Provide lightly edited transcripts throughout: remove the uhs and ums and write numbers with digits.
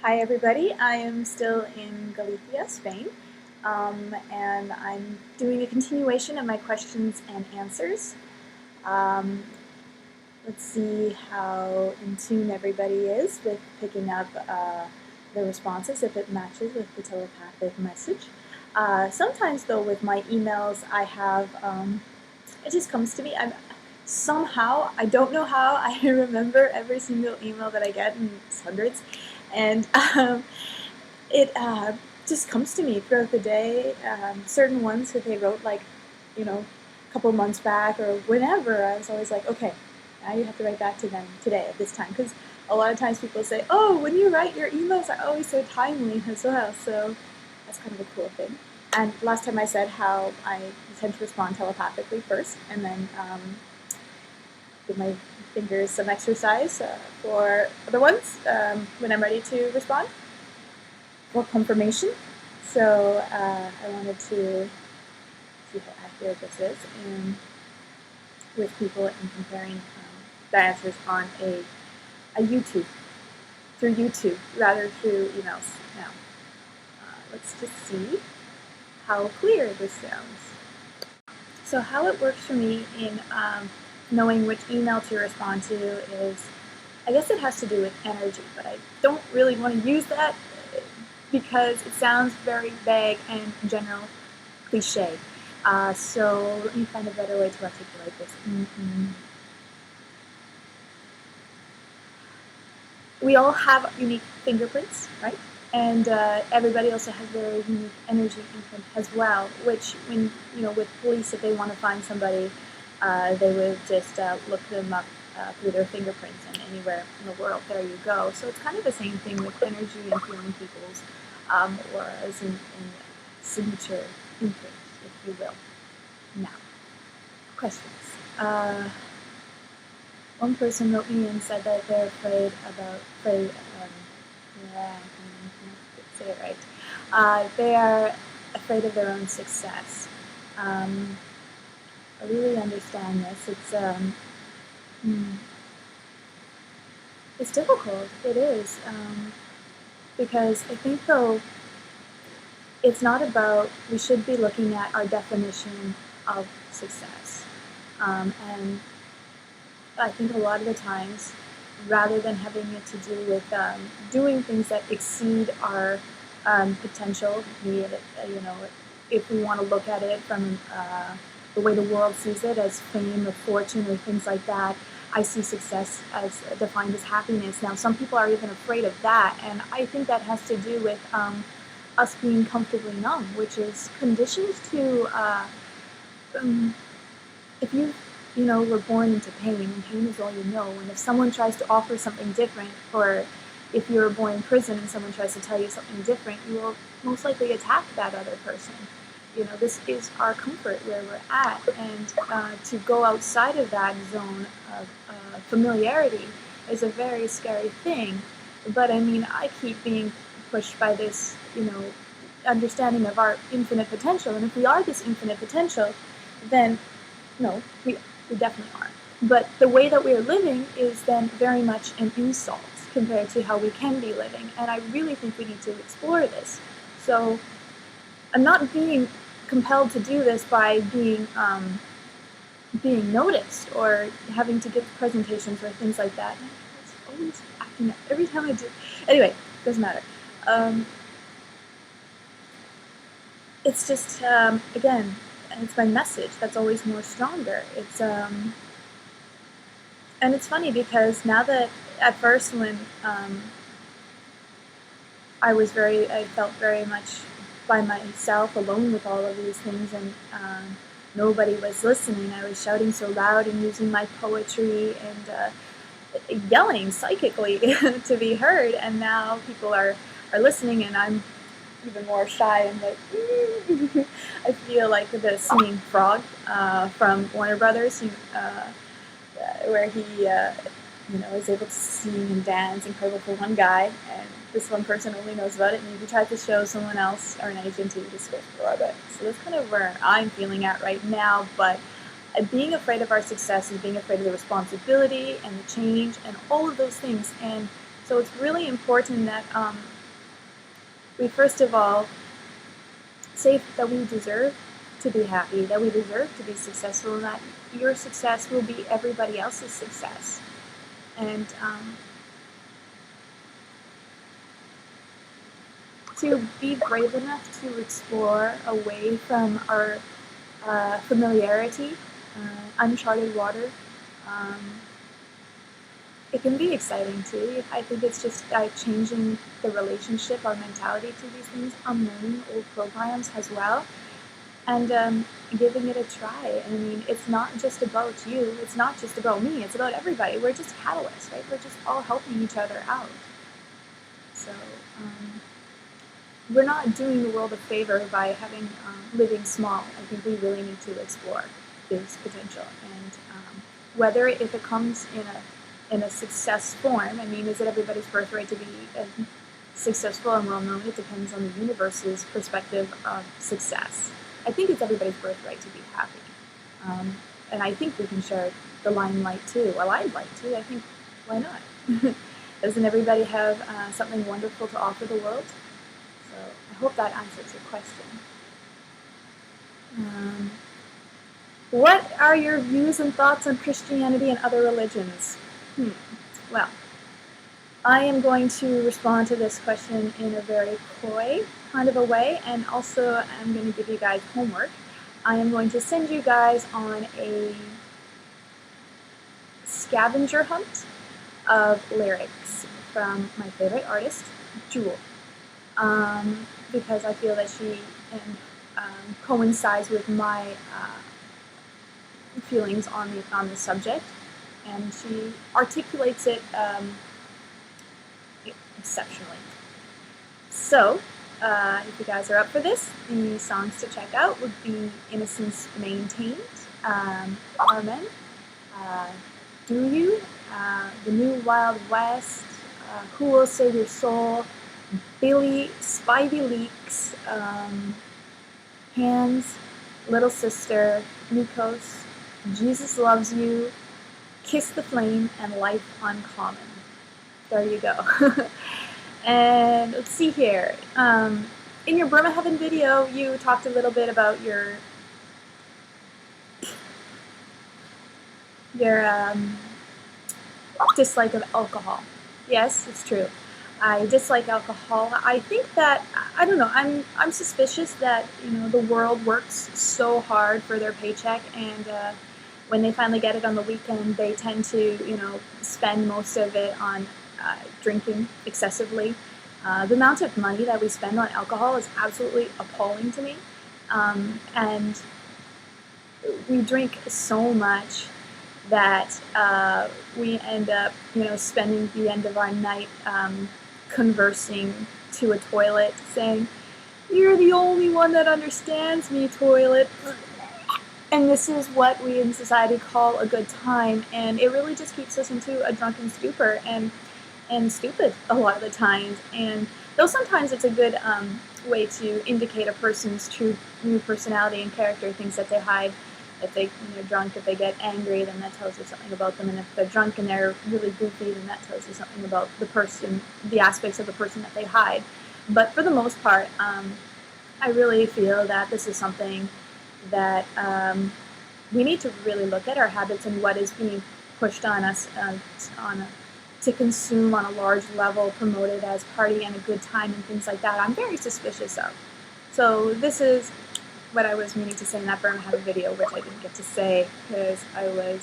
Hi everybody, I am still in Galicia, Spain, and I'm doing a continuation of my questions and answers. Um, let's see how in tune everybody is with picking up the responses, if it matches with the telepathic message. Sometimes though with my emails I have, it just comes to me, somehow, I don't know how, I remember every single email that I get, and it's hundreds, and it just comes to me throughout the day. Certain ones that they wrote, like, a couple months back or whenever, I was always like, okay, now you have to write back to them today at this time. Because a lot of times people say, oh, when you write, your emails are always so timely as well. So that's kind of a cool thing. And last time I said how I tend to respond telepathically first, and then give my fingers some exercise for other ones when I'm ready to respond for confirmation. So I wanted to see how accurate this is and with people and comparing the answers on a YouTube, through YouTube rather through emails. Now, let's just see how clear this sounds. So how it works for me in knowing which email to respond to is, I guess it has to do with energy, but I don't really want to use that because it sounds very vague and general cliche. So let me find a better way to articulate this. We all have unique fingerprints, right? And everybody also has their unique energy imprint as well, which when, with police, if they want to find somebody, they would just look them up through their fingerprints, and anywhere in the world, there you go. So it's kind of the same thing with energy and feeling people's auras and signature imprint, if you will. Now, questions. One person wrote me and said that they're yeah, I can't say it right. They are afraid of their own success. I really understand this. It's difficult. It is. Because I think, though, it's not about, we should be looking at our definition of success. And I think a lot of the times, rather than having it to do with doing things that exceed our potential, be it, if we want to look at it from the way the world sees it, as fame or fortune or things like that, I see success as defined as happiness. Now, some people are even afraid of that, and I think that has to do with us being comfortably numb, which is conditioned to, if were born into pain, and pain is all you know, and if someone tries to offer something different, or if you're born in prison and someone tries to tell you something different, you will most likely attack that other person. This is our comfort where we're at, and to go outside of that zone of familiarity is a very scary thing. But I mean, I keep being pushed by this, understanding of our infinite potential, and if we are this infinite potential, then no, we definitely aren't. But the way that we are living is then very much an insult compared to how we can be living, and I really think we need to explore this. So I'm not being compelled to do this by being noticed or having to give presentations or things like that. It's always acting up every time I do. Anyway, doesn't matter. It's just again, it's my message that's always more stronger. And it's funny because now that at first when I felt very much by myself, alone with all of these things, and nobody was listening. I was shouting so loud and using my poetry and yelling psychically to be heard, and now people are listening, and I'm even more shy and like, I feel like the singing frog from Warner Brothers, where he is able to sing and dance incredible for one guy, and this one person only knows about it, and if you try to show someone else or an agent, he just goes for it. So that's kind of where I'm feeling at right now. But being afraid of our success is being afraid of the responsibility and the change and all of those things. And So it's really important that we first of all say that we deserve to be happy, that we deserve to be successful, and that your success will be everybody else's success. And to be brave enough to explore away from our familiarity, uncharted water, it can be exciting too. I think it's just changing the relationship, our mentality to these things, unlearning old programs as well, and giving it a try. I mean, it's not just about you, it's not just about me, it's about everybody. We're just catalysts, right? We're just all helping each other out. So we're not doing the world a favor by having living small. I think we really need to explore this potential, and whether if it comes in a success form. I mean, is it everybody's birthright to be successful and well known? It depends on the universe's perspective of success. I think it's everybody's birthright to be happy, and I think we can share the limelight too. Well, I'd like to. I think why not? Doesn't everybody have something wonderful to offer the world? So I hope that answers your question. What are your views and thoughts on Christianity and other religions? Well, I am going to respond to this question in a very coy kind of a way, and also I'm going to give you guys homework. I am going to send you guys on a scavenger hunt of lyrics from my favorite artist, Jewel, because I feel that she coincides with my feelings on the subject, and she articulates it exceptionally. So, if you guys are up for this, the songs to check out would be Innocence Maintained, Amen, Do You, The New Wild West, Who Will Save Your Soul, Billy, Spivey Leaks, Hands, Little Sister, Nikos, Jesus Loves You, Kiss the Flame, and Life Uncommon. There you go. And let's see here. In your Burma Heaven video, you talked a little bit about your dislike of alcohol. Yes, it's true. I dislike alcohol. I think that, I don't know, I'm suspicious that, the world works so hard for their paycheck, and when they finally get it on the weekend, they tend to, spend most of it on drinking excessively. The amount of money that we spend on alcohol is absolutely appalling to me, and we drink so much that we end up, spending the end of our night conversing to a toilet, saying, "You're the only one that understands me, toilet." And this is what we in society call a good time, and it really just keeps us into a drunken stupor and stupid a lot of the times. And though sometimes it's a good way to indicate a person's true personality and character, things that they hide. If they're drunk, if they get angry, then that tells you something about them. And if they're drunk and they're really goofy, then that tells you something about the person, the aspects of the person that they hide. But for the most part, I really feel that this is something that we need to really look at our habits and what is being pushed on us to consume on a large level, promoted as party and a good time and things like that. I'm very suspicious of. So this is what I was meaning to say in that Burma Heaven video, which I didn't get to say because I was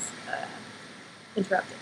interrupted.